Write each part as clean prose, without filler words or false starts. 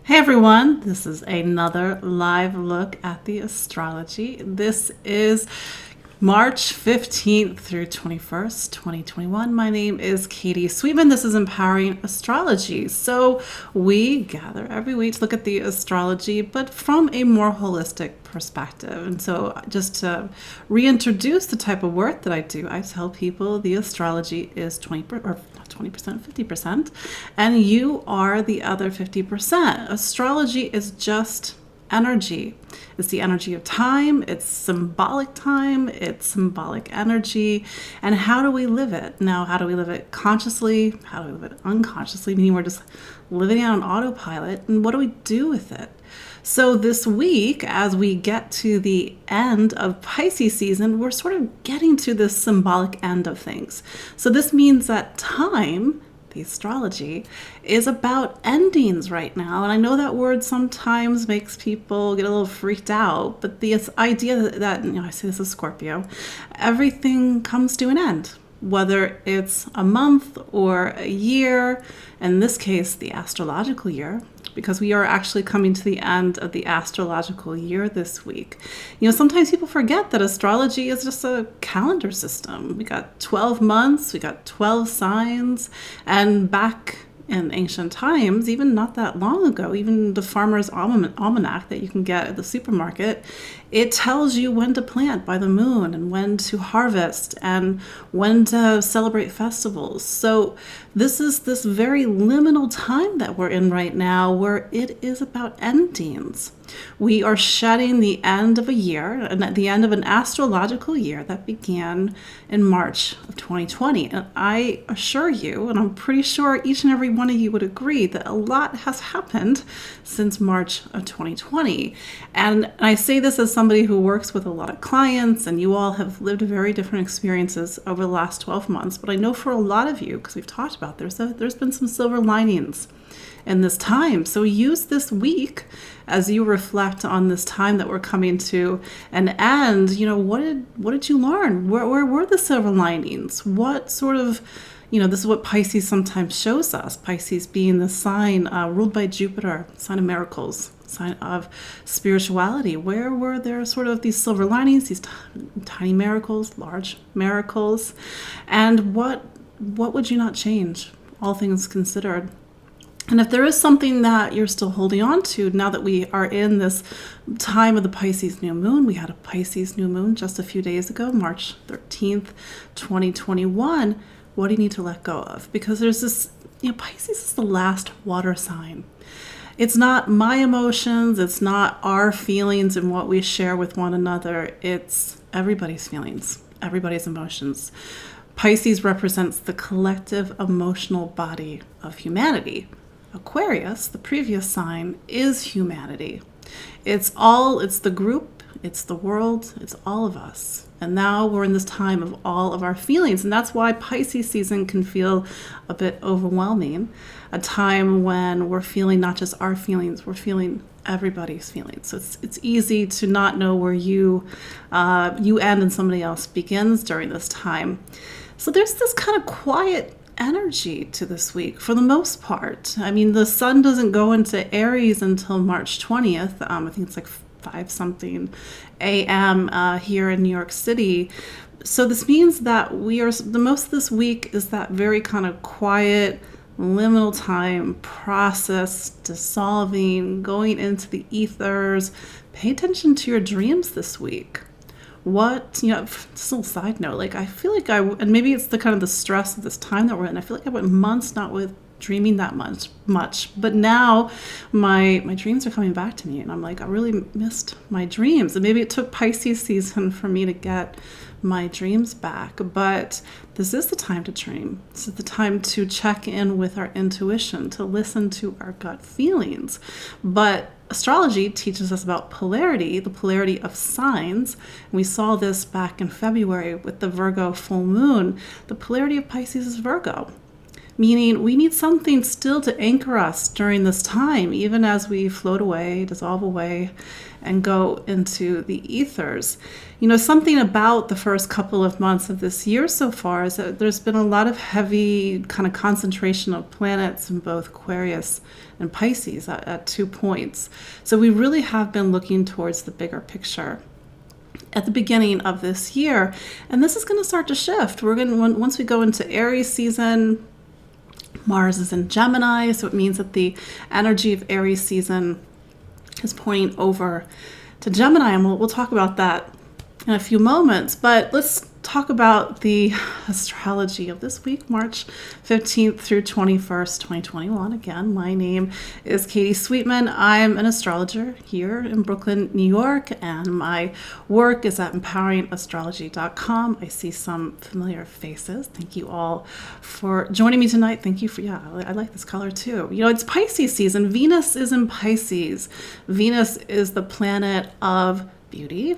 Hey everyone, this is another live look at the astrology. This is March 15th through 21st, 2021. My name is Katie Sweetman. This is Empowering Astrology. So we gather every week to look at the astrology, but from a more holistic perspective. And so just to reintroduce the type of work that I do, I tell people the astrology is 20% or 20%, 50%, and you are the other 50%. Astrology is just energy. It's the energy of time, it's symbolic time, it's symbolic energy. And how do we live it? Now, how do we live it consciously? How do we live it unconsciously? Meaning we're just living it on autopilot. And what do we do with it? So this week, as we get to the end of Pisces season, we're sort of getting to this symbolic end of things. So this means that time, the astrology, is about endings right now. And I know that word sometimes makes people get a little freaked out, but the idea that I say this is Scorpio, everything comes to an end. Whether it's a month or a year, in this case, the astrological year, because we are actually coming to the end of the astrological year this week. Sometimes people forget that astrology is just a calendar system. We got 12 months, we got 12 signs, and back in ancient times, even not that long ago, even the farmer's almanac that you can get at the supermarket, it tells you when to plant by the moon and when to harvest and when to celebrate festivals. So this is this very liminal time that we're in right now where it is about endings. We are shedding the end of a year and at the end of an astrological year that began in March of 2020. And I assure you, and I'm pretty sure each and every one of you would agree, that a lot has happened since March of 2020. And I say this as somebody who works with a lot of clients, and you all have lived very different experiences over the last 12 months. But I know for a lot of you, because we've talked about this, there's been some silver linings in this time. So use this week as you reflect on this time that we're coming to an end. What did you learn? Where were the silver linings? What sort of, this is what Pisces sometimes shows us. Pisces being the sign ruled by Jupiter, sign of miracles, sign of spirituality. Where were there sort of these silver linings, these tiny miracles, large miracles? And what would you not change, all things considered? And if there is something that you're still holding on to now that we are in this time of the Pisces New Moon, we had a Pisces New Moon just a few days ago, March 13th, 2021. What do you need to let go of? Because there's this, Pisces is the last water sign. It's not my emotions, it's not our feelings and what we share with one another. It's everybody's feelings, everybody's emotions. Pisces represents the collective emotional body of humanity. Aquarius, the previous sign, is humanity. It's the group, it's the world, it's all of us. And now we're in this time of all of our feelings. And that's why Pisces season can feel a bit overwhelming. A time when we're feeling not just our feelings, we're feeling everybody's feelings. So it's easy to not know where you end and somebody else begins during this time. So there's this kind of quiet energy to this week for the most part. I mean, the sun doesn't go into Aries until March 20th. I think it's like 5-something a.m. Here in New York City. So this means that the most of this week is that very kind of quiet, liminal time, process, dissolving, going into the ethers. Pay attention to your dreams this week. Just a little side note, I feel like and maybe it's the kind of the stress of this time that we're in, I feel like I went months not with dreaming that much, but now my dreams are coming back to me, and I'm like, I really missed my dreams. And maybe it took Pisces season for me to get my dreams back, but this is the time to dream. This is the time to check in with our intuition, to listen to our gut feelings. But astrology teaches us about polarity, the polarity of signs. And we saw this back in February with the Virgo full moon. The polarity of Pisces is Virgo. meaning we need something still to anchor us during this time, even as we float away, dissolve away, and go into the ethers. Something about the first couple of months of this year so far is that there's been a lot of heavy kind of concentration of planets in both Aquarius and Pisces at 2 points. So we really have been looking towards the bigger picture at the beginning of this year. And this is going to start to shift. Once we go into Aries season, Mars is in Gemini, so it means that the energy of Aries season is pointing over to Gemini, and we'll talk about that in a few moments. But let's talk about the astrology of this week, March 15th through 21st, 2021. Again, my name is Katie Sweetman. I'm an astrologer here in Brooklyn, New York, and my work is at empoweringastrology.com. I see some familiar faces. Thank you all for joining me tonight. Thank you for, I like this color too. It's Pisces season. Venus is in Pisces. Venus is the planet of beauty.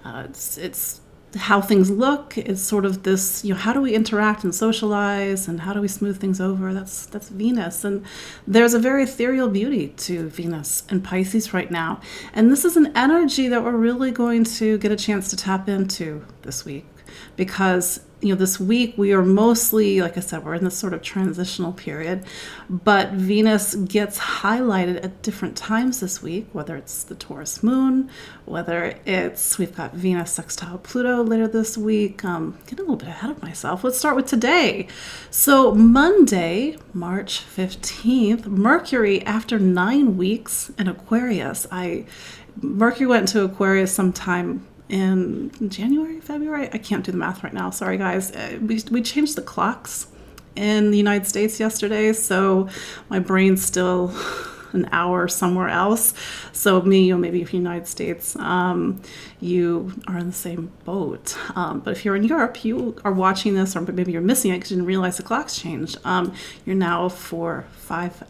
It's how things look. It's sort of this, how do we interact and socialize, and how do we smooth things over? That's Venus. And there's a very ethereal beauty to Venus and Pisces right now. And this is an energy that we're really going to get a chance to tap into this week, because this week we are mostly, like I said, we're in this sort of transitional period, but Venus gets highlighted at different times this week, whether it's the Taurus moon, whether we've got Venus sextile Pluto later this week. Getting a little bit ahead of myself. Let's start with today. So Monday, March 15th, Mercury, after 9 weeks in Aquarius, Mercury went into Aquarius sometime in January, February. I can't do the math right now. Sorry, guys. We changed the clocks in the United States yesterday, so my brain's still an hour somewhere else. So maybe if you're United States, you are in the same boat. But if you're in Europe, you are watching this, or maybe you're missing it because you didn't realize the clocks changed. You're now 5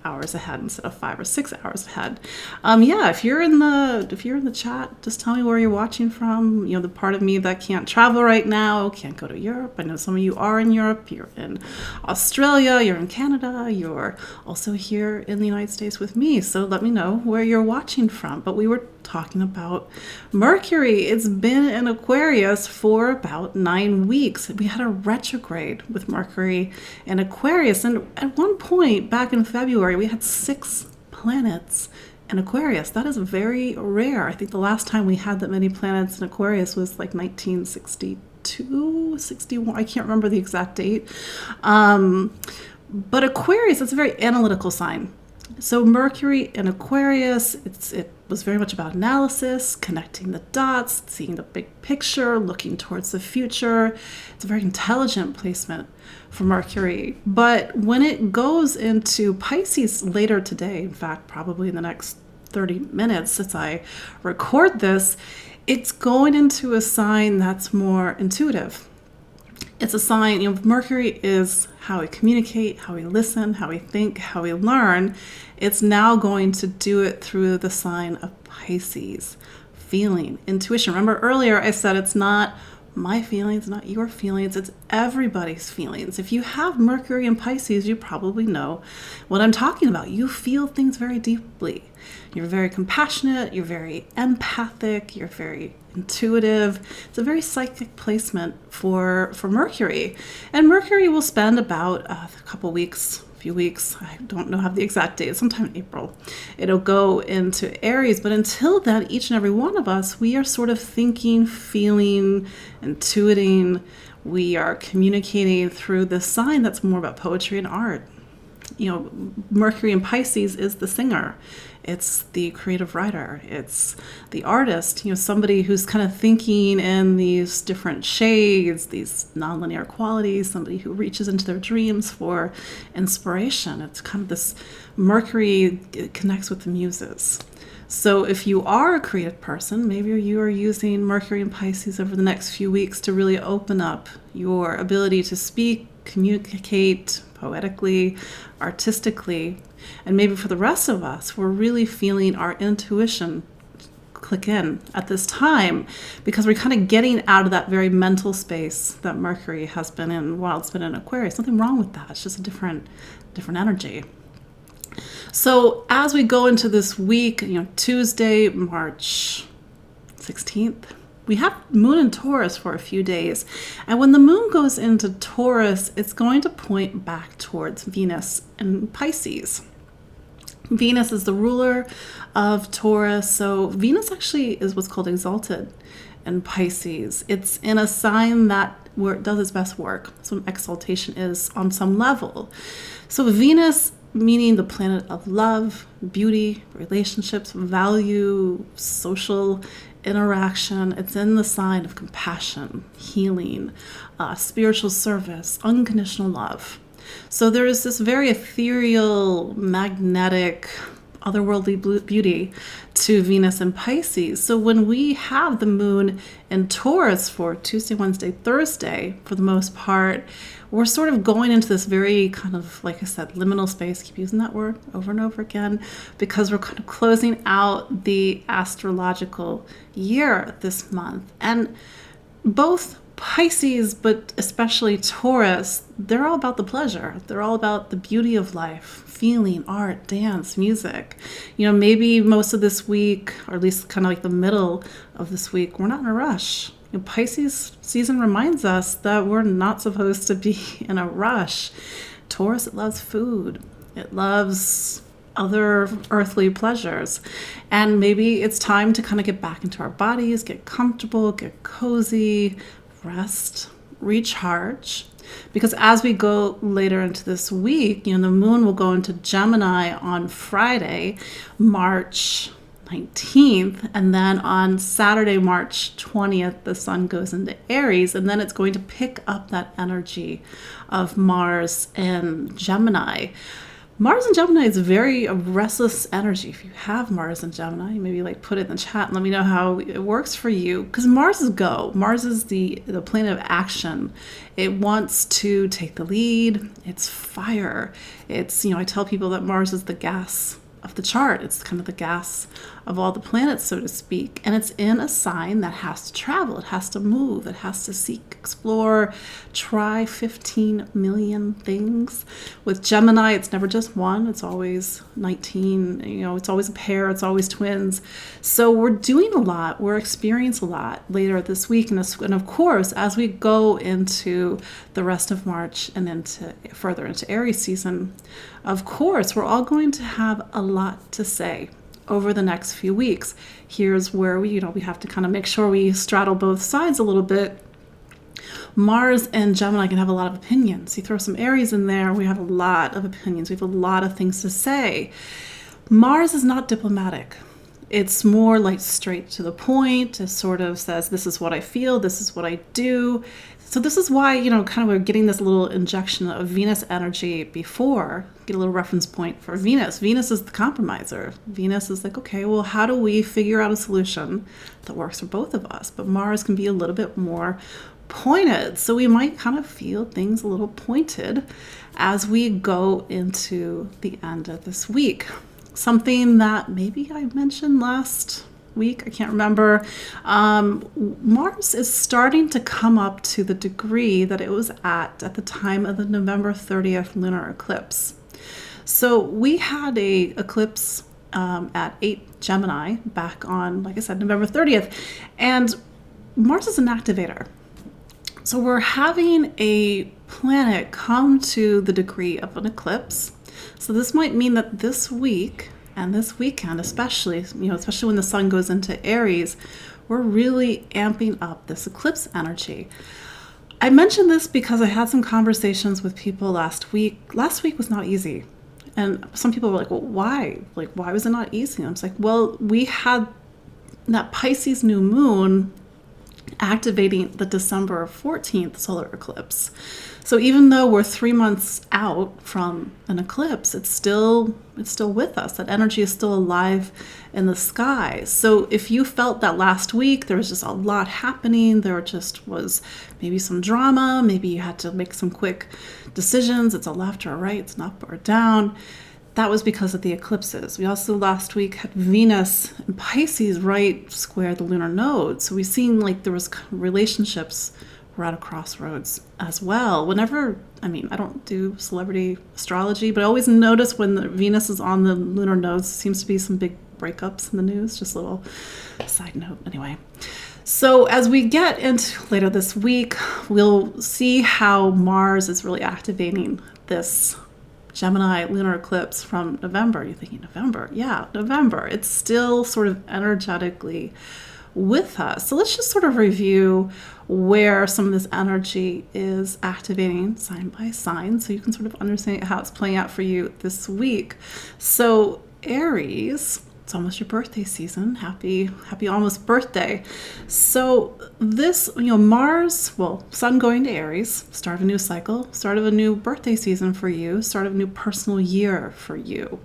hours ahead instead of 5 or 6 hours ahead. If you're in the chat, just tell me where you're watching from. The part of me that can't travel right now, can't go to Europe. I know some of you are in Europe. You're in Australia. You're in Canada. You're also here in the United States with me. So let me know where you're watching from. But we were talking about Mercury. It's been in Aquarius for about 9 weeks. We had a retrograde with Mercury in Aquarius. And at one point back in February, we had 6 planets in Aquarius. That is very rare. I think the last time we had that many planets in Aquarius was like 1962, 61. I can't remember the exact date. But Aquarius, it's a very analytical sign. So Mercury in Aquarius, it was very much about analysis, connecting the dots, seeing the big picture, looking towards the future. It's a very intelligent placement for Mercury. But when it goes into Pisces later today, in fact, probably in the next 30 minutes as I record this, it's going into a sign that's more intuitive. It's a sign, Mercury is how we communicate, how we listen, how we think, how we learn. It's now going to do it through the sign of Pisces. Feeling, intuition. Remember earlier I said it's not my feelings, not your feelings, it's everybody's feelings. If you have Mercury in Pisces, you probably know what I'm talking about. You feel things very deeply. You're very compassionate, you're very empathic, you're very intuitive. It's a very psychic placement for Mercury. And Mercury will spend about a few weeks, I don't know have the exact date, sometime in April. It'll go into Aries, but until then, each and every one of us, we are sort of thinking, feeling, intuiting. We are communicating through this sign that's more about poetry and art. Mercury in Pisces is the singer. It's the creative writer. It's the artist, somebody who's kind of thinking in these different shades, these nonlinear qualities, somebody who reaches into their dreams for inspiration. It's kind of this Mercury, it connects with the muses. So if you are a creative person, maybe you are using Mercury in Pisces over the next few weeks to really open up your ability to speak, communicate poetically, artistically. And maybe for the rest of us, we're really feeling our intuition click in at this time, because we're kind of getting out of that very mental space that Mercury has been in while it's been in Aquarius. Nothing wrong with that. It's just a different energy. So as we go into this week, Tuesday, March 16th, we have Moon in Taurus for a few days. And when the Moon goes into Taurus, it's going to point back towards Venus and Pisces. Venus is the ruler of Taurus. So Venus actually is what's called exalted in Pisces. It's in a sign where it does its best work. So exaltation is on some level. So Venus, meaning the planet of love, beauty, relationships, value, social interaction. It's in the sign of compassion, healing, spiritual service, unconditional love. So there is this very ethereal, magnetic, otherworldly beauty to Venus and Pisces. So when we have the Moon in Taurus for Tuesday, Wednesday, Thursday, for the most part, we're sort of going into this very kind of, like I said, liminal space. Keep using that word over and over again, because we're kind of closing out the astrological year this month. And both Pisces, but especially Taurus, they're all about the pleasure. They're all about the beauty of life, feeling, art, dance, music. Maybe most of this week, or at least kind of like the middle of this week, we're not in a rush. Pisces season reminds us that we're not supposed to be in a rush. Taurus, it loves food. It loves other earthly pleasures. And maybe it's time to kind of get back into our bodies, get comfortable, get cozy, rest, recharge. Because as we go later into this week, the Moon will go into Gemini on Friday, March 19th, and then on Saturday, March 20th, the Sun goes into Aries, and then it's going to pick up that energy of Mars and Gemini. Mars and Gemini is very restless energy. If you have Mars and Gemini, maybe put it in the chat and let me know how it works for you. Because Mars is go. Mars is the planet of action. It wants to take the lead. It's fire. It's, I tell people that Mars is the gas of the chart. It's kind of the gas of all the planets, so to speak. And it's in a sign that has to travel. It has to move. It has to seek, explore, try 15 million things. With Gemini, it's never just one. It's always 19. It's always a pair. It's always twins. So we're doing a lot. We're experiencing a lot later this week. And of course, as we go into the rest of March and further into Aries season, of course, we're all going to have a lot to say over the next few weeks. Here's where we have to kind of make sure we straddle both sides a little bit. Mars and Gemini can have a lot of opinions. You throw some Aries in there, we have a lot of opinions. We have a lot of things to say. Mars is not diplomatic. It's more straight to the point. It sort of says, this is what I feel, this is what I do. So this is why, kind of we're getting this little injection of Venus energy before. Get a little reference point for Venus. Venus is the compromiser. Venus is okay, well, how do we figure out a solution that works for both of us? But Mars can be a little bit more pointed. So we might kind of feel things a little pointed as we go into the end of this week. Something that maybe I mentioned last week, I can't remember. Mars is starting to come up to the degree that it was at the time of the November 30th lunar eclipse. So we had a eclipse at 8 Gemini back on, like I said, November 30th, and Mars is an activator. So we're having a planet come to the degree of an eclipse. So this might mean that this week and this weekend, especially when the Sun goes into Aries, we're really amping up this eclipse energy. I mentioned this because I had some conversations with people last week. Last week was not easy. And some people were like, well, why? Why was it not easy? And I was like, well, we had that Pisces New Moon activating the December 14th solar eclipse. So even though we're 3 months out from an eclipse, it's still with us. That energy is still alive in the sky. So if you felt that last week, there was just a lot happening, there just was maybe some drama, maybe you had to make some quick decisions, it's a left or a right, it's an up or down, that was because of the eclipses. We also last week had Venus in Pisces right square the lunar node. So we've seen like there was relationships were at a crossroads as well. Whenever, I mean, I don't do celebrity astrology, but I always notice when the Venus is on the lunar nodes, seems to be some big breakups in the news. Just a little side note anyway. So as we get into later this week, we'll see how Mars is really activating this Gemini lunar eclipse from November. You're thinking November? Yeah, November. It's still sort of energetically with us. So let's just sort of review where some of this energy is activating sign by sign so you can sort of understand how it's playing out for you this week. So Aries, it's almost your birthday season. Happy almost birthday. So this, Mars, Sun going to Aries, start of a new cycle, start of a new birthday season for you, start of a new personal year for you.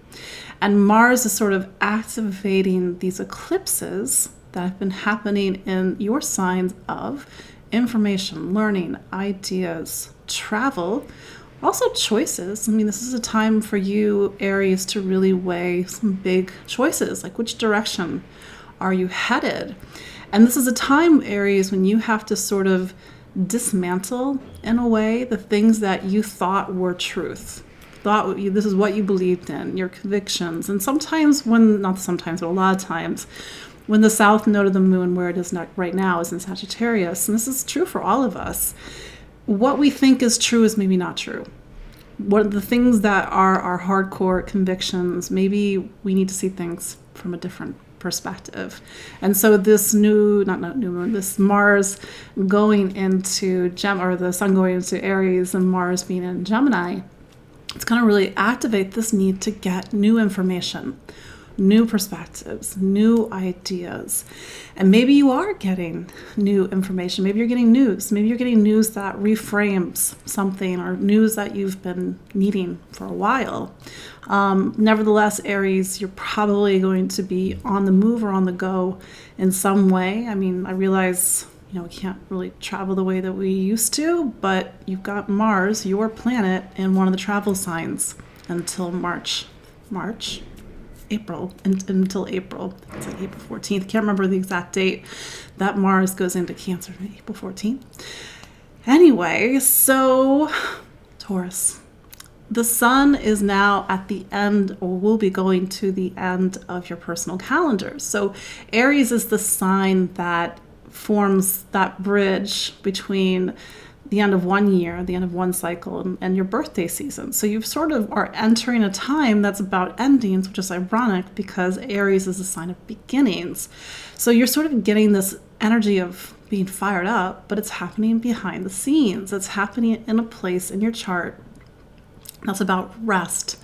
And Mars is sort of activating these eclipses that have been happening in your signs of information, learning, ideas, travel, also choices. I mean, this is a time for you, Aries, to really weigh some big choices, like which direction are you headed? And this is a time, Aries, when you have to sort of dismantle, in a way, the things that you thought were truth. This is what you believed in, your convictions. And sometimes not sometimes, but a lot of times, when the south node of the moon, where it is not right now, is in Sagittarius, and this is true for all of us, what we think is true is maybe not true. What are the things that are our hardcore convictions, maybe we need to see things from a different perspective. And so this this Mars going into the Sun going into Aries and Mars being in Gemini, it's going to really activate this need to get new information, new perspectives, new ideas. And maybe you are getting new information. Maybe you're getting news. Maybe you're getting news that reframes something, or news that you've been needing for a while. Nevertheless, Aries, you're probably going to be on the move or on the go in some way. I mean, I realize, we can't really travel the way that we used to, but you've got Mars, your planet, in one of the travel signs until April, until April. It's like April 14th. Can't remember the exact date that Mars goes into Cancer, April 14th. Anyway, so Taurus. The Sun is now at the end, or will be going to the end of your personal calendar. So Aries is the sign that forms that bridge between the end of one year, the end of one cycle, and your birthday season. So you sort of are entering a time that's about endings, which is ironic because Aries is a sign of beginnings. So you're sort of getting this energy of being fired up, but it's happening behind the scenes. It's happening in a place in your chart that's about rest,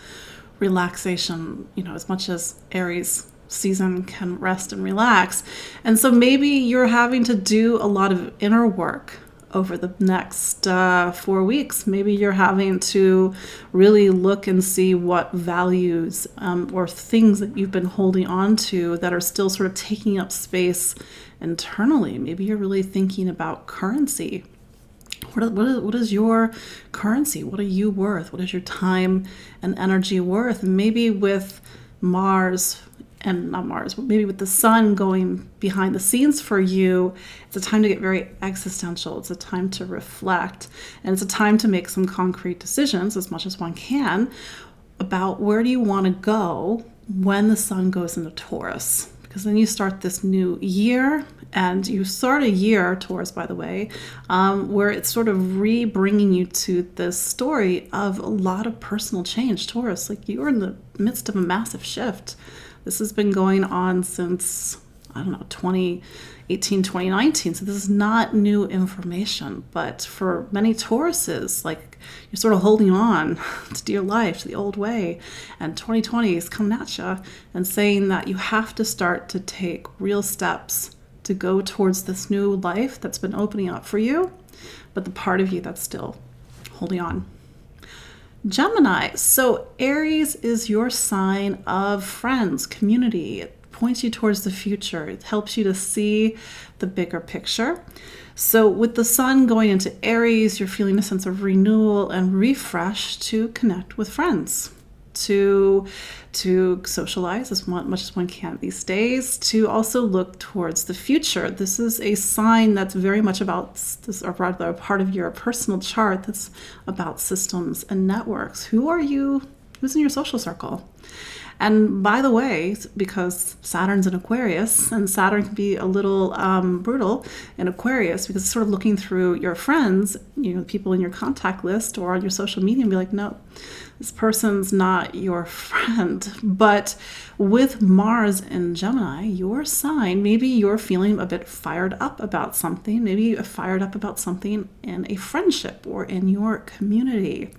relaxation, as much as Aries season can rest and relax. And so maybe you're having to do a lot of inner work over the next 4 weeks. Maybe you're having to really look and see what values or things that you've been holding on to that are still sort of taking up space internally. Maybe you're really thinking about currency. What is your currency? What are you worth? What is your time and energy worth? And maybe with Mars, and not Mars, but maybe with the Sun going behind the scenes for you, it's a time to get very existential. It's a time to reflect, and it's a time to make some concrete decisions, as much as one can, about where do you want to go when the Sun goes into Taurus. Because then you start this new year, and you start a year, Taurus, by the way, where it's sort of bringing you to this story of a lot of personal change. Taurus, like you're in the midst of a massive shift. This has been going on since, 2018, 2019. So this is not new information. But for many Tauruses, like you're sort of holding on to your life, to the old way. And 2020 is coming at you and saying that you have to start to take real steps to go towards this new life that's been opening up for you, but the part of you that's still holding on. Gemini. So Aries is your sign of friends, community. It points you towards the future. It helps you to see the bigger picture. So with the Sun going into Aries, you're feeling a sense of renewal and refresh to connect with friends. to socialize as much as one can these days, to also look towards the future. This is a sign that's very much about this, or rather a part of your personal chart that's about systems and networks. Who are you? Who's in your social circle? And by the way, because Saturn's in Aquarius, and Saturn can be a little brutal in Aquarius, because it's sort of looking through your friends, people in your contact list or on your social media, and be like, no, this person's not your friend. But with Mars in Gemini, your sign, maybe you're feeling a bit fired up about something. Maybe you're fired up about something in a friendship or in your community.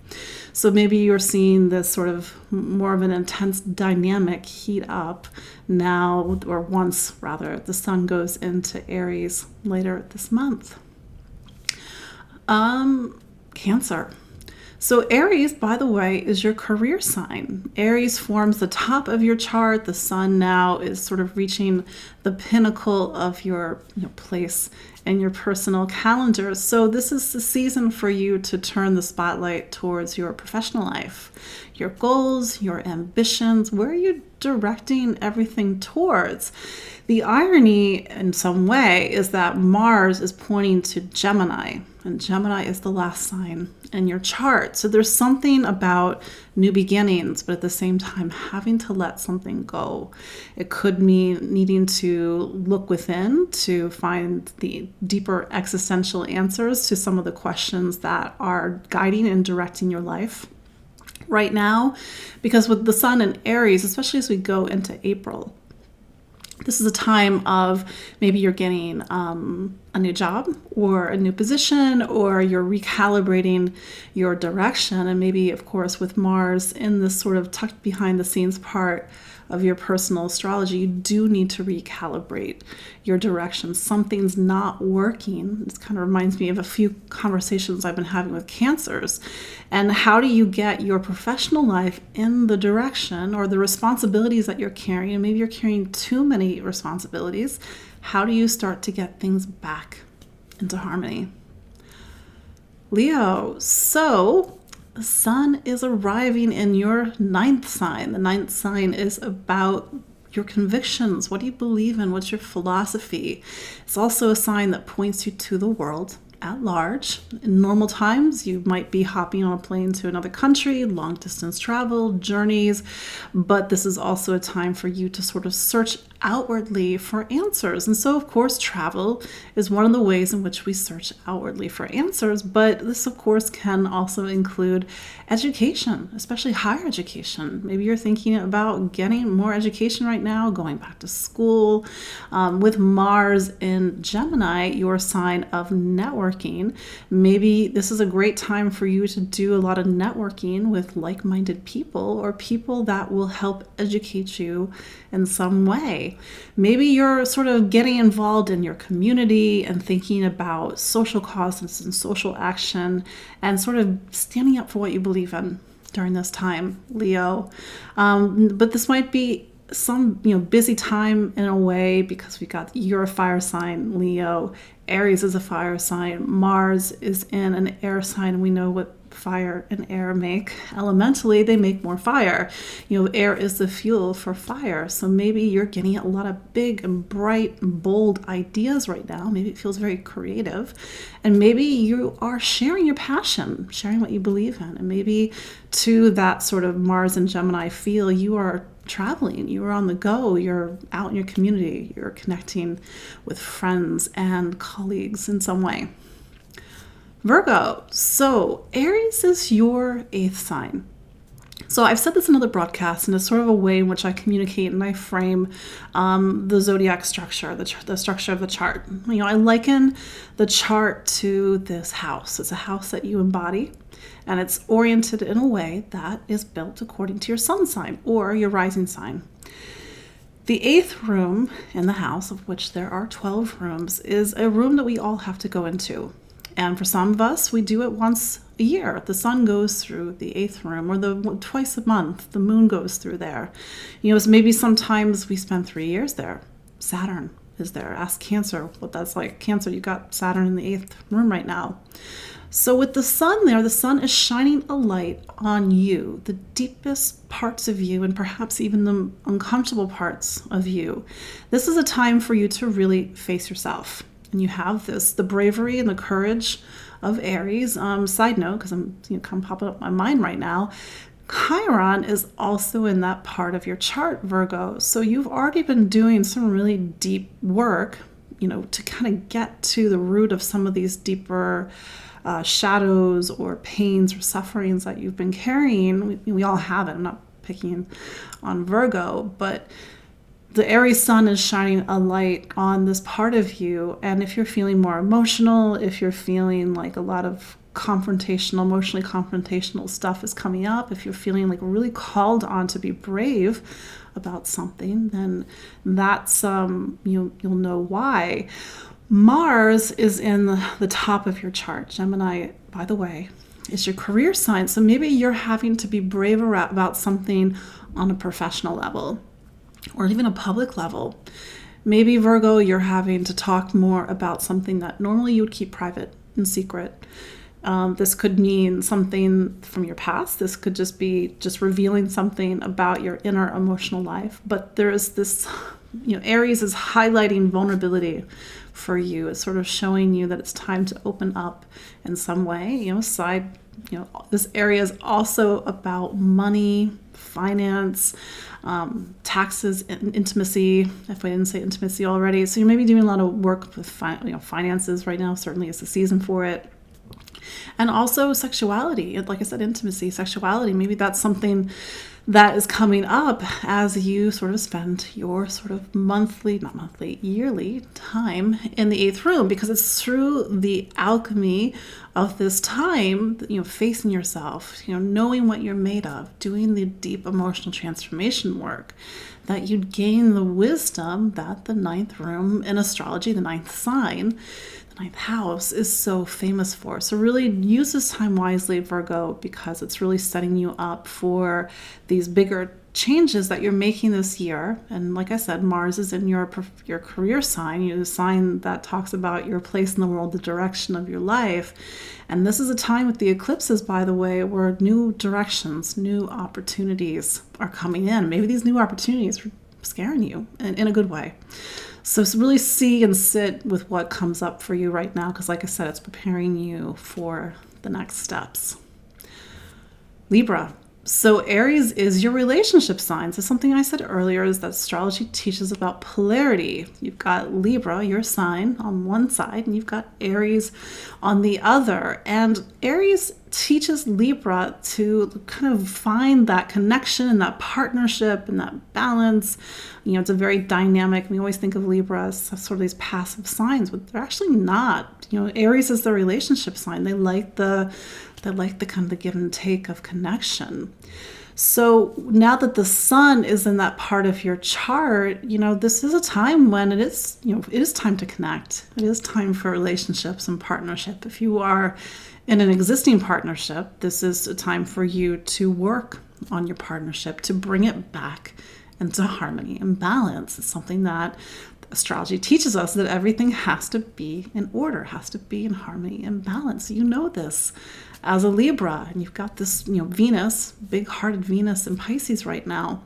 So maybe you're seeing this sort of more of an intense dynamic heat up now, or once rather, the sun goes into Aries later this month. Cancer. So Aries, by the way, is your career sign. Aries forms the top of your chart. The sun now is sort of reaching the pinnacle of your place in your personal calendar. So this is the season for you to turn the spotlight towards your professional life, your goals, your ambitions. Where are you directing everything towards? The irony in some way is that Mars is pointing to Gemini, and Gemini is the last sign in your chart. So there's something about new beginnings, but at the same time having to let something go. It could mean needing to look within to find the deeper existential answers to some of the questions that are guiding and directing your life right now. Because with the sun in Aries, especially as we go into April, this is a time of maybe you're getting a new job or a new position, or you're recalibrating your direction. And maybe, of course, with Mars in this sort of tucked behind the scenes part of your personal astrology, you do need to recalibrate your direction. Something's not working. This kind of reminds me of a few conversations I've been having with Cancers. And how do you get your professional life in the direction, or the responsibilities that you're carrying? And maybe you're carrying too many responsibilities. How do you start to get things back into harmony? Leo. So the sun is arriving in your ninth sign. The ninth sign is about your convictions. What do you believe in? What's your philosophy? It's also a sign that points you to the world at large. In normal times, you might be hopping on a plane to another country, long distance travel, journeys, but this is also a time for you to sort of search outwardly for answers. And so, of course, travel is one of the ways in which we search outwardly for answers, but this, of course, can also include education, especially higher education. Maybe you're thinking about getting more education right now, going back to school. With Mars in Gemini, your sign of networking, maybe this is a great time for you to do a lot of networking with like-minded people, or people that will help educate you in some way. Maybe you're sort of getting involved in your community and thinking about social causes and social action, and sort of standing up for what you believe in during this time, Leo. But this might be some busy time in a way, because you're a fire sign, Leo. Aries is a fire sign. Mars is in an air sign. We know what fire and air make. Elementally, they make more fire. Air is the fuel for fire. So maybe you're getting a lot of big and bright and bold ideas right now. Maybe it feels very creative. And maybe you are sharing your passion, sharing what you believe in. And maybe to that sort of Mars and Gemini feel, you are traveling, you are on the go, you're out in your community, you're connecting with friends and colleagues in some way. Virgo. So Aries is your eighth sign. So I've said this in other broadcasts, and it's sort of a way in which I communicate and I frame the zodiac structure, the structure of the chart. I liken the chart to this house. It's a house that you embody, and it's oriented in a way that is built according to your sun sign or your rising sign. The eighth room in the house, of which there are 12 rooms, is a room that we all have to go into. And for some of us, we do it once a year. The sun goes through the eighth room, or twice a month, the moon goes through there. Maybe sometimes we spend 3 years there. Saturn is there. Ask Cancer what that's like. Cancer, you got Saturn in the 8th room right now. So with the sun there, the sun is shining a light on you, the deepest parts of you, and perhaps even the uncomfortable parts of you. This is a time for you to really face yourself. And you have the bravery and the courage of Aries. Side note, because I'm kind of popping up my mind right now, Chiron is also in that part of your chart, Virgo. So you've already been doing some really deep work, to kind of get to the root of some of these deeper shadows or pains or sufferings that you've been carrying. We all have it. I'm not picking on Virgo, but the Aries sun is shining a light on this part of you. And if you're feeling more emotional, if you're feeling like a lot of emotionally confrontational stuff is coming up, if you're feeling like really called on to be brave about something, then that's, you'll know why. Mars is in the top of your chart. Gemini, by the way, is your career sign. So maybe you're having to be brave about something on a professional level or even a public level. Maybe Virgo, you're having to talk more about something that normally you would keep private and secret. This could mean something from your past. This could just be revealing something about your inner emotional life. But there is this, Aries is highlighting vulnerability for you. It's sort of showing you that it's time to open up in some way. This area is also about money, finance, taxes, and intimacy, if I didn't say intimacy already. So you may be doing a lot of work with finances right now. Certainly it's the season for it. And also sexuality, like I said, intimacy, sexuality. Maybe that's something that is coming up as you sort of spend your sort of yearly time in the 8th room, because it's through the alchemy of this time, facing yourself, knowing what you're made of, doing the deep emotional transformation work, that you gain the wisdom that the 9th room in astrology, the 9th sign, ninth house, is so famous for. So really use this time wisely, Virgo, because it's really setting you up for these bigger changes that you're making this year. And like I said, Mars is in your career sign, the sign that talks about your place in the world, the direction of your life. And this is a time with the eclipses, by the way, where new directions, new opportunities are coming in. Maybe these new opportunities are scaring you in a good way. So really see and sit with what comes up for you right now, because like I said, it's preparing you for the next steps. Libra. So Aries is your relationship sign. So something I said earlier is that astrology teaches about polarity. You've got Libra, your sign, on one side, and you've got Aries on the other. And Aries teaches Libra to kind of find that connection and that partnership and that balance. It's a very dynamic. We always think of Libra as sort of these passive signs, but they're actually not. Aries is the relationship sign. They like the kind of the give and take of connection. So now that the sun is in that part of your chart, this is a time when it is time to connect. It is time for relationships and partnership. If you are in an existing partnership, this is a time for you to work on your partnership, to bring it back into harmony and balance. It's something that astrology teaches us, that everything has to be in order, has to be in harmony and balance. You know this as a Libra, and you've got this, Venus, big-hearted Venus in Pisces right now.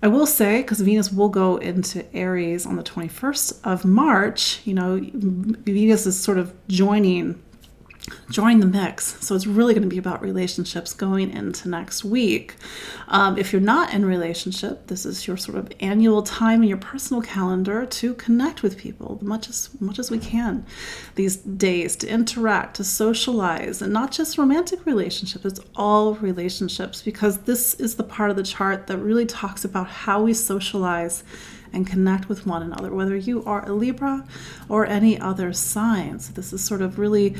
I will say, because Venus will go into Aries on the 21st of March, Venus is sort of joining the mix. So it's really going to be about relationships going into next week. If you're not in a relationship, this is your sort of annual time in your personal calendar to connect with people as much as we can these days, to interact, to socialize, and not just romantic relationships, it's all relationships, because this is the part of the chart that really talks about how we socialize and connect with one another, whether you are a Libra or any other sign. So this is sort of really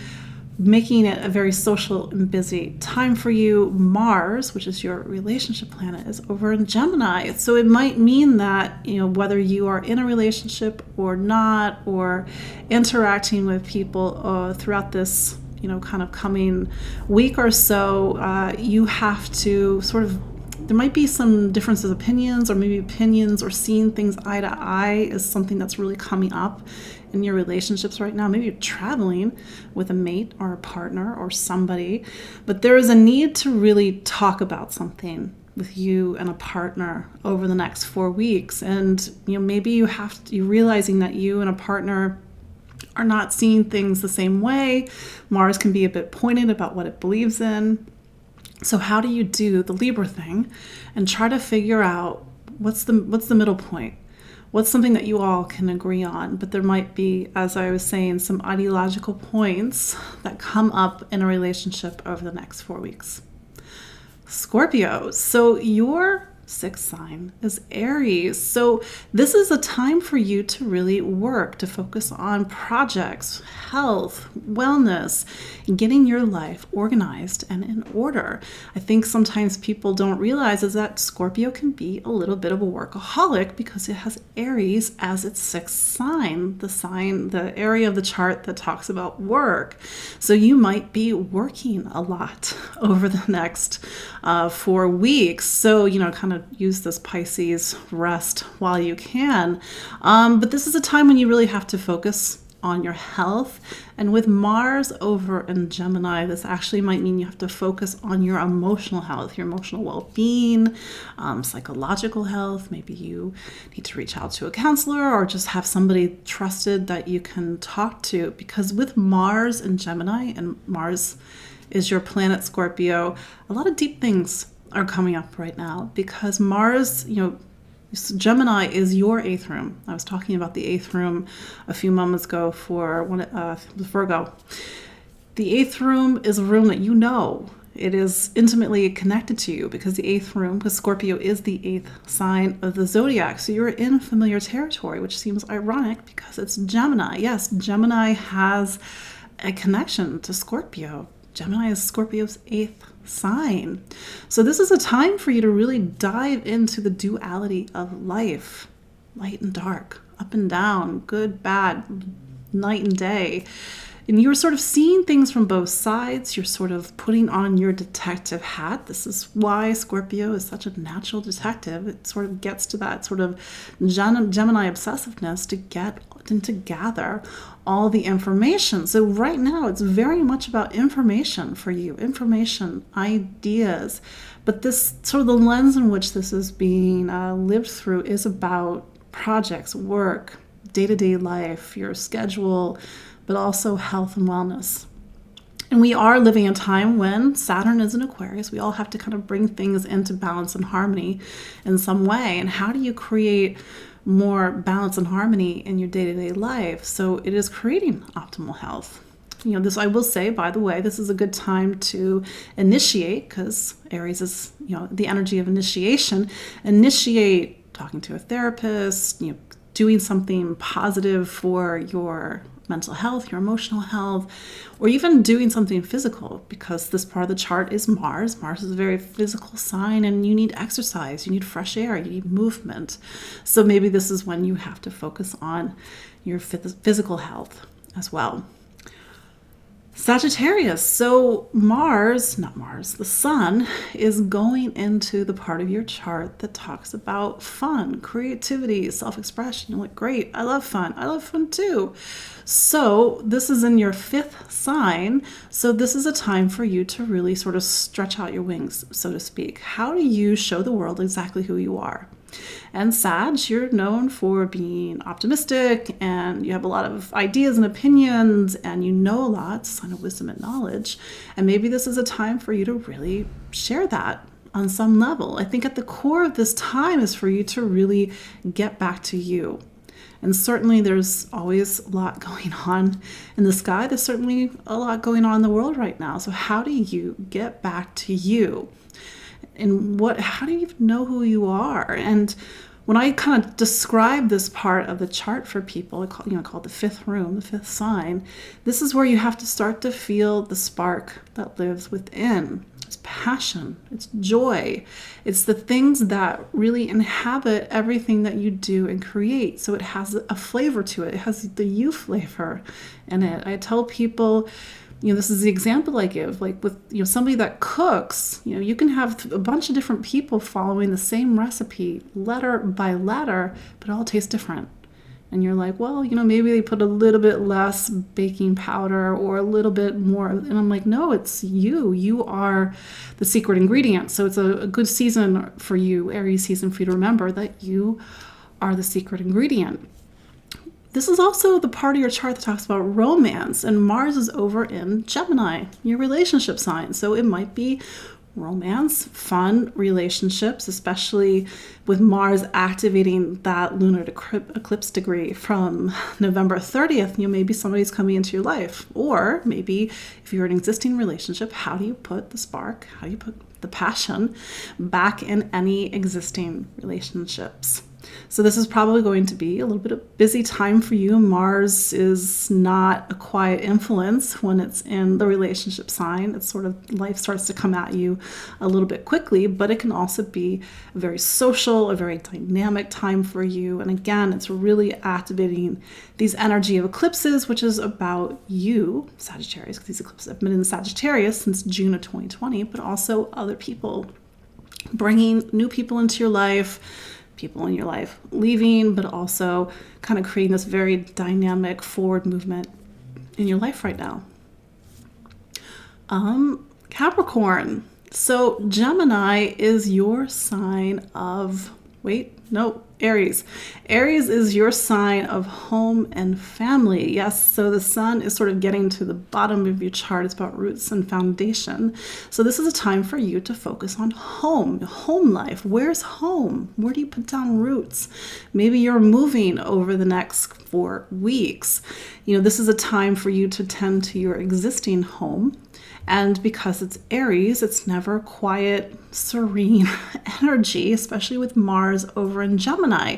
making it a very social and busy time for you. Mars, which is your relationship planet, is over in Gemini. So it might mean that, whether you are in a relationship or not, or interacting with people throughout this, kind of coming week or so, you have to sort of there might be some differences of opinions, or maybe opinions or seeing things eye to eye is something that's really coming up in your relationships right now. Maybe you're traveling with a mate or a partner or somebody, but there is a need to really talk about something with you and a partner over the next 4 weeks. And maybe you're realizing that you and a partner are not seeing things the same way. Mars can be a bit pointed about what it believes in. So how do you do the Libra thing and try to figure out what's the middle point? What's something that you all can agree on? But there might be, as I was saying, some ideological points that come up in a relationship over the next 4 weeks. Scorpio, so your sixth sign is Aries. So this is a time for you to really work, to focus on projects, health, wellness, getting your life organized and in order. I think sometimes people don't realize is that Scorpio can be a little bit of a workaholic because it has Aries as its sixth sign, the area of the chart that talks about work. So you might be working a lot over the next 4 weeks. So, kind of use this Pisces rest while you can. But this is a time when you really have to focus on your health. And with Mars over in Gemini, this actually might mean you have to focus on your emotional health, your emotional well-being, psychological health. Maybe you need to reach out to a counselor or just have somebody trusted that you can talk to. Because with Mars in Gemini, and Mars is your planet Scorpio, a lot of deep things are coming up right now because Mars, Gemini is your eighth room. I was talking about the eighth room a few moments ago for Virgo. The eighth room is a room that it is intimately connected to you because the eighth room, because Scorpio is the eighth sign of the zodiac. So you're in familiar territory, which seems ironic because it's Gemini. Yes, Gemini has a connection to Scorpio. Gemini is Scorpio's eighth sign. So this is a time for you to really dive into the duality of life, light and dark, up and down, good, bad, night and day. And you're sort of seeing things from both sides. You're sort of putting on your detective hat. This is why Scorpio is such a natural detective. It sort of gets to that sort of Gemini obsessiveness to get and to gather all the information. So right now it's very much about information for you, information, ideas. But this sort of the lens in which this is being lived through is about projects, work, day-to-day life, your schedule, but also health and wellness. And we are living in a time when Saturn is in Aquarius. We all have to kind of bring things into balance and harmony in some way. And how do you create more balance and harmony in your day-to-day life? So it is creating optimal health. This, I will say, by the way, this is a good time to initiate, because Aries is, the energy of initiation. Initiate talking to a therapist, doing something positive for your mental health, your emotional health, or even doing something physical, because this part of the chart is Mars. Mars is a very physical sign, and you need exercise, you need fresh air, you need movement. So maybe this is when you have to focus on your physical health as well. Sagittarius. So the sun is going into the part of your chart that talks about fun, creativity, self-expression. You're like, great, I love fun. I love fun too. So this is in your fifth sign. So this is a time for you to really sort of stretch out your wings, so to speak. How do you show the world exactly who you are? And Sag, you're known for being optimistic, and you have a lot of ideas and opinions, and you know a lot, sign of wisdom and knowledge. And maybe this is a time for you to really share that on some level. I think at the core of this time is for you to really get back to you. And certainly there's always a lot going on in the sky. There's certainly a lot going on in the world right now. So how do you get back to you? And how do you even know who you are? And when I kind of describe this part of the chart for people, I call it the fifth room, the fifth sign, this is where you have to start to feel the spark that lives within. It's passion, it's joy, it's the things that really inhabit everything that you do and create. So it has a flavor to it. It has the you flavor in it. I tell people, This is the example I give, like with, somebody that cooks, you can have a bunch of different people following the same recipe letter by letter, but it all tastes different. And you're like, well, maybe they put a little bit less baking powder or a little bit more. And I'm like, no, it's you. You are the secret ingredient. So it's a good season for you, Aries season, for you to remember that you are the secret ingredient. This is also the part of your chart that talks about romance. And Mars is over in Gemini, your relationship sign. So it might be romance, fun relationships, especially with Mars activating that lunar eclipse degree from November 30th. Maybe somebody's coming into your life. Or maybe if you're in an existing relationship, how do you put the spark, how do you put the passion back in any existing relationships? So this is probably going to be a little bit of a busy time for you. Mars is not a quiet influence when it's in the relationship sign. It's sort of, life starts to come at you a little bit quickly, but it can also be a very social, a very dynamic time for you. And again, it's really activating these energy of eclipses, which is about you, Sagittarius, because these eclipses have been in Sagittarius since June of 2020, but also other people, bringing new people into your life, people in your life leaving, but also kind of creating this very dynamic forward movement in your life right now. Capricorn. So Gemini is your sign of, Aries. Aries is your sign of home and family. Yes, so the sun is sort of getting to the bottom of your chart. It's about roots and foundation. So this is a time for you to focus on home life. Where's home? Where do you put down roots? Maybe you're moving over the next 4 weeks. This is a time for you to tend to your existing home. And because it's Aries, it's never quiet, serene energy, especially with Mars over in Gemini.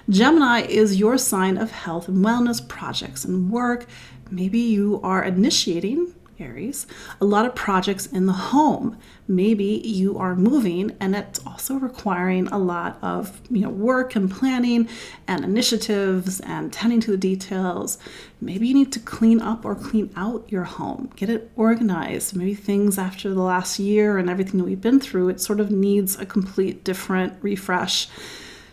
Gemini is your sign of health and wellness, projects and work. Maybe you are initiating, Aries, a lot of projects in the home. Maybe you are moving and it's also requiring a lot of work and planning and initiatives and tending to the details. Maybe you need to clean up or clean out your home, get it organized. Maybe things after the last year and everything that we've been through, it sort of needs a complete different refresh.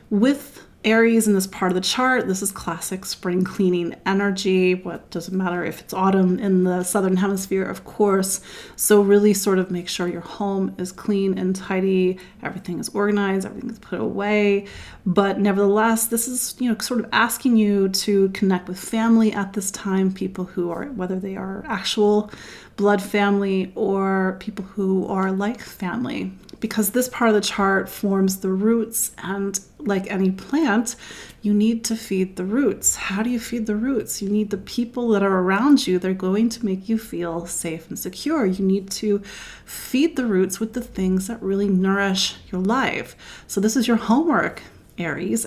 With Aries in this part of the chart, this is classic spring cleaning energy. What doesn't matter if it's autumn in the southern hemisphere, of course. So really sort of make sure your home is clean and tidy, everything is organized, everything is put away. But nevertheless, this is, sort of asking you to connect with family at this time, people who are, whether they are actual blood family or people who are like family. Because this part of the chart forms the roots, and like any plant, you need to feed the roots. How do you feed the roots? You need the people that are around you. They're going to make you feel safe and secure. You need to feed the roots with the things that really nourish your life. So this is your homework, Aries,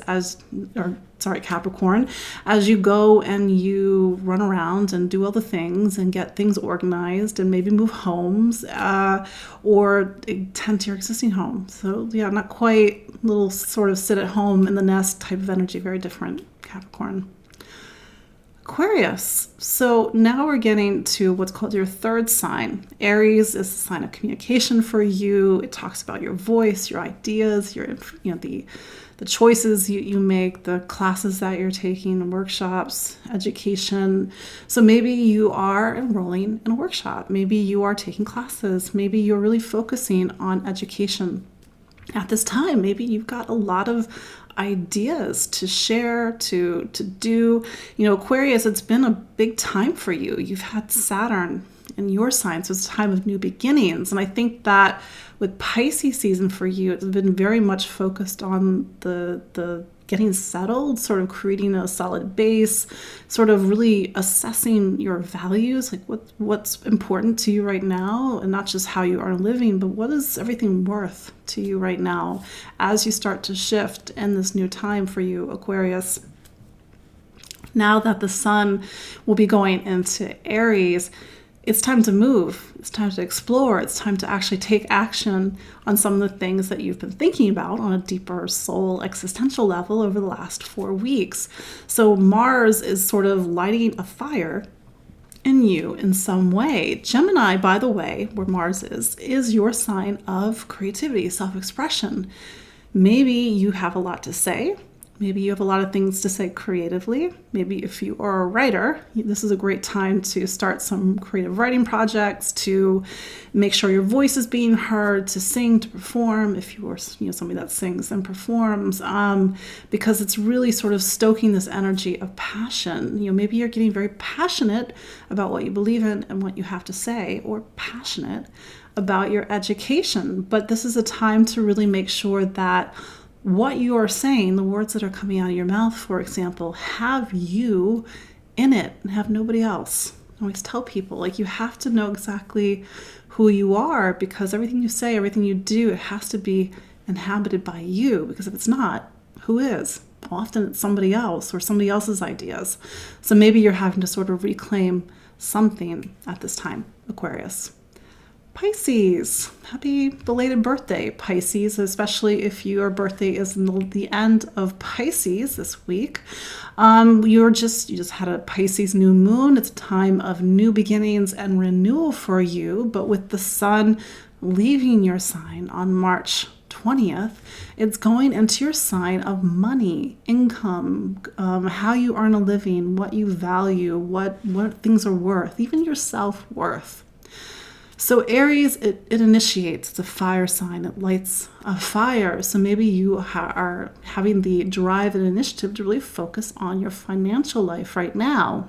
Capricorn, as you go and you run around and do all the things and get things organized and maybe move homes or tend to your existing home. So yeah, not quite little sort of sit at home in the nest type of energy, very different, Capricorn. Aquarius. So now we're getting to what's called your third sign. Aries is the sign of communication for you. It talks about your voice, your ideas, your the choices you make, the classes that you're taking, workshops, education. So maybe you are enrolling in a workshop. Maybe you are taking classes. Maybe you're really focusing on education at this time. Maybe you've got a lot of ideas to share, to do. Aquarius, it's been a big time for you. You've had Saturn in your sign, so it's a time of new beginnings. And I think that with Pisces season for you, it's been very much focused on the getting settled, sort of creating a solid base, sort of really assessing your values, like what's important to you right now, and not just how you are living, but what is everything worth to you right now as you start to shift in this new time for you, Aquarius. Now that the sun will be going into Aries, it's time to move. It's time to explore. It's time to actually take action on some of the things that you've been thinking about on a deeper soul existential level over the last 4 weeks. So Mars is sort of lighting a fire in you in some way. Gemini, by the way, where Mars is your sign of creativity, self-expression. Maybe you have a lot to say. Maybe you have a lot of things to say creatively. Maybe if you are a writer, this is a great time to start some creative writing projects, to make sure your voice is being heard, to sing, to perform. If you are somebody that sings and performs, because it's really sort of stoking this energy of passion. Maybe you're getting very passionate about what you believe in and what you have to say, or passionate about your education. But this is a time to really make sure that what you are saying, the words that are coming out of your mouth, for example, have you in it and have nobody else. I always tell people, you have to know exactly who you are, because everything you say, everything you do, it has to be inhabited by you, because if it's not, who is? Often it's somebody else or somebody else's ideas. So maybe you're having to sort of reclaim something at this time, Aquarius. Pisces, happy belated birthday, Pisces, especially if your birthday is in the end of Pisces this week. You just had a Pisces New Moon. It's a time of new beginnings and renewal for you, but with the sun leaving your sign on March 20th, it's going into your sign of money, income, how you earn a living, what you value, what things are worth, even your self-worth. So Aries, it initiates. It's a fire sign. It lights a fire. So maybe you are having the drive and initiative to really focus on your financial life right now.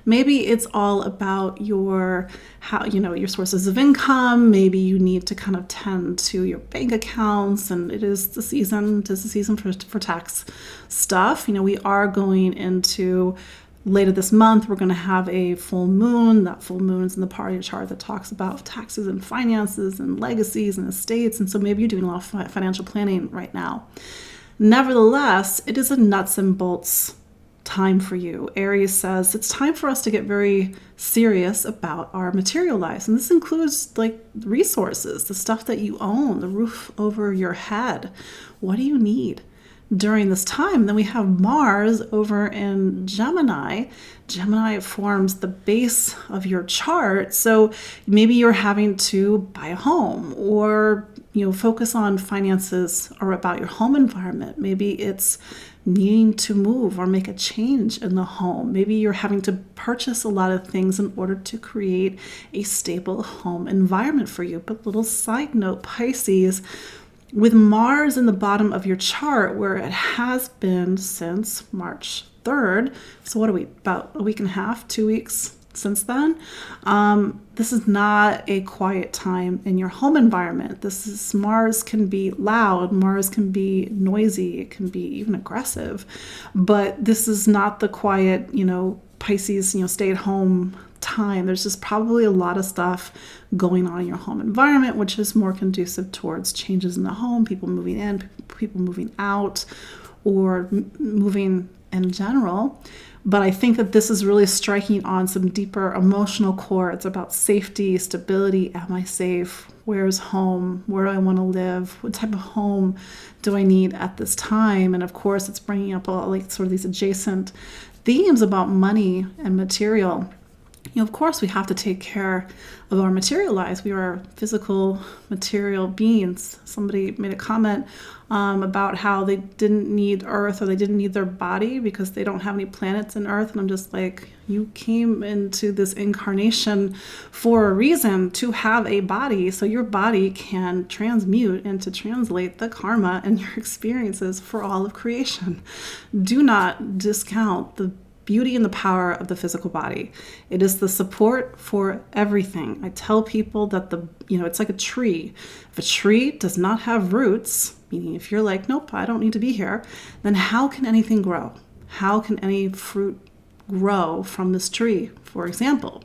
Maybe it's all about your sources of income. Maybe you need to kind of tend to your bank accounts, and it is the season. It is the season for tax stuff. We are going into later this month, we're going to have a full moon. That full moon is in the part of your chart that talks about taxes and finances and legacies and estates. And so maybe you're doing a lot of financial planning right now. Nevertheless, it is a nuts and bolts time for you. Aries says it's time for us to get very serious about our material lives. And this includes resources, the stuff that you own, the roof over your head. What do you need during this time? Then we have Mars over in Gemini. Gemini forms the base of your chart. So maybe you're having to buy a home, or focus on finances or about your home environment. Maybe it's needing to move or make a change in the home. Maybe you're having to purchase a lot of things in order to create a stable home environment for you. But little side note, Pisces, with Mars in the bottom of your chart, where it has been since March 3rd, so what are we, about a week and a half, 2 weeks since then? This is not a quiet time in your home environment. Mars can be loud, Mars can be noisy, it can be even aggressive, but this is not the quiet, Pisces, stay at home time. There's just probably a lot of stuff going on in your home environment, which is more conducive towards changes in the home, people moving in, people moving out, or moving in general. But I think that this is really striking on some deeper emotional chords about safety, stability. Am I safe? Where's home? Where do I want to live? What type of home do I need at this time? And of course, it's bringing up all sort of these adjacent themes about money and material. Of course, we have to take care of our material lives. We are physical, material beings. Somebody made a comment about how they didn't need Earth, or they didn't need their body because they don't have any planets in Earth. And I'm just like, you came into this incarnation for a reason, to have a body, so your body can transmute and to translate the karma and your experiences for all of creation. Do not discount the beauty and the power of the physical body. It is the support for everything. I tell people that it's like a tree. If a tree does not have roots, meaning if you're like, nope, I don't need to be here, then how can anything grow? How can any fruit grow from this tree, for example?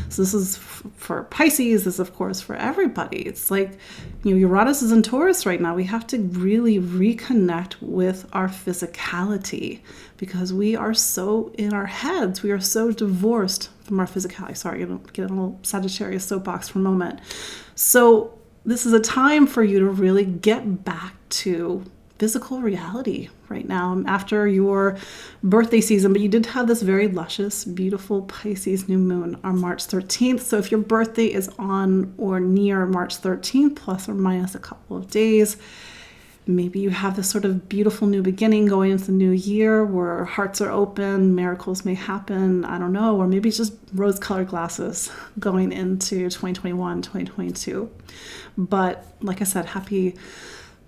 So this is for Pisces. This is, of course, for everybody. It's like, Uranus is in Taurus right now. We have to really reconnect with our physicality, because we are so in our heads. We are so divorced from our physicality. Sorry, get a little Sagittarius soapbox for a moment. So this is a time for you to really get back to physical reality right now after your birthday season. But you did have this very luscious, beautiful Pisces New Moon on March 13th. So if your birthday is on or near March 13th, plus or minus a couple of days, maybe you have this sort of beautiful new beginning going into the new year where hearts are open, miracles may happen, I don't know, or maybe it's just rose-colored glasses going into 2021, 2022. But like I said, happy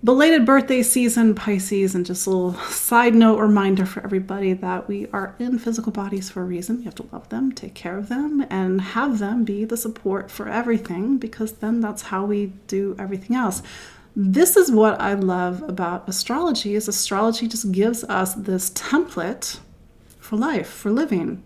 belated birthday season, Pisces, and just a little side note reminder for everybody that we are in physical bodies for a reason. You have to love them, take care of them, and have them be the support for everything, because then that's how we do everything else. This is what I love about astrology, is astrology just gives us this template for life, for living.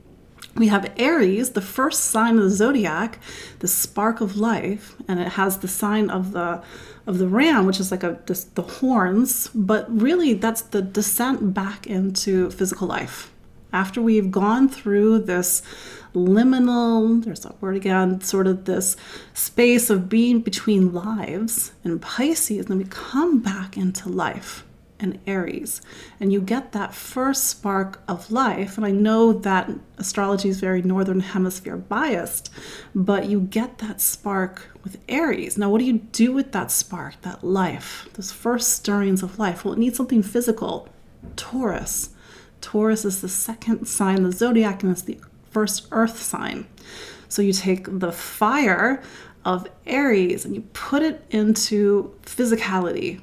We have Aries, the first sign of the zodiac, the spark of life, and it has the sign of the ram, which is like the horns, but really that's the descent back into physical life. After we've gone through this liminal, there's that word again, sort of this space of being between lives in Pisces, then we come back into life in Aries, and you get that first spark of life. And I know that astrology is very northern hemisphere biased, but you get that spark with Aries. Now, what do you do with that spark, that life, those first stirrings of life? Well, it needs something physical. Taurus. Taurus is the second sign of the zodiac, and it's the first earth sign. So you take the fire of Aries and you put it into physicality,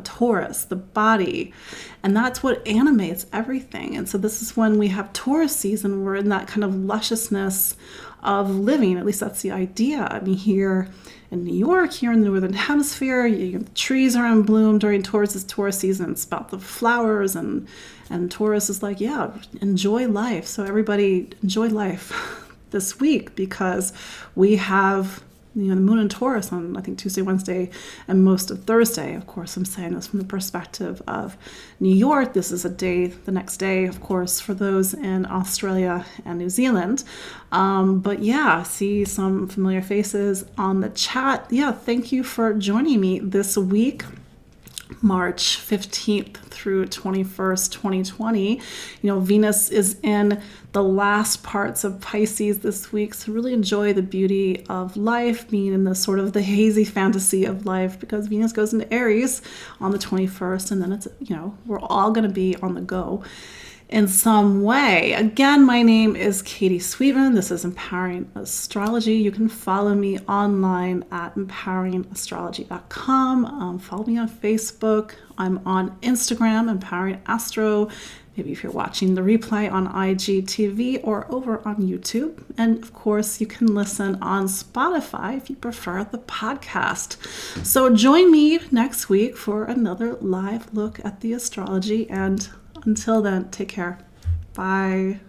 Taurus, the body, and that's what animates everything. And so this is when we have Taurus season, we're in that kind of lusciousness of living. At least that's the idea. I mean, here in New York, here in the northern hemisphere, the trees are in bloom during Taurus season. It's about the flowers, and Taurus is like, yeah, enjoy life. So everybody enjoy life this week, because we have the moon in Taurus on, I think, Tuesday, Wednesday, and most of Thursday. Of course, I'm saying this from the perspective of New York. This is the next day, of course, for those in Australia and New Zealand. But yeah, see some familiar faces on the chat. Yeah, thank you for joining me this week. March 15th through 21st, 2020. Venus is in the last parts of Pisces this week, so really enjoy the beauty of life, being in the sort of the hazy fantasy of life, because Venus goes into Aries on the 21st, and then it's, we're all going to be on the go in some way. Again, my name is Katie Sweetman. This is Empowering Astrology. You can follow me online at empoweringastrology.com. Follow me on Facebook. I'm on Instagram, Empowering Astro. Maybe if you're watching the replay on IGTV or over on YouTube. And of course, you can listen on Spotify if you prefer the podcast. So join me next week for another live look at the astrology, and until then, take care. Bye.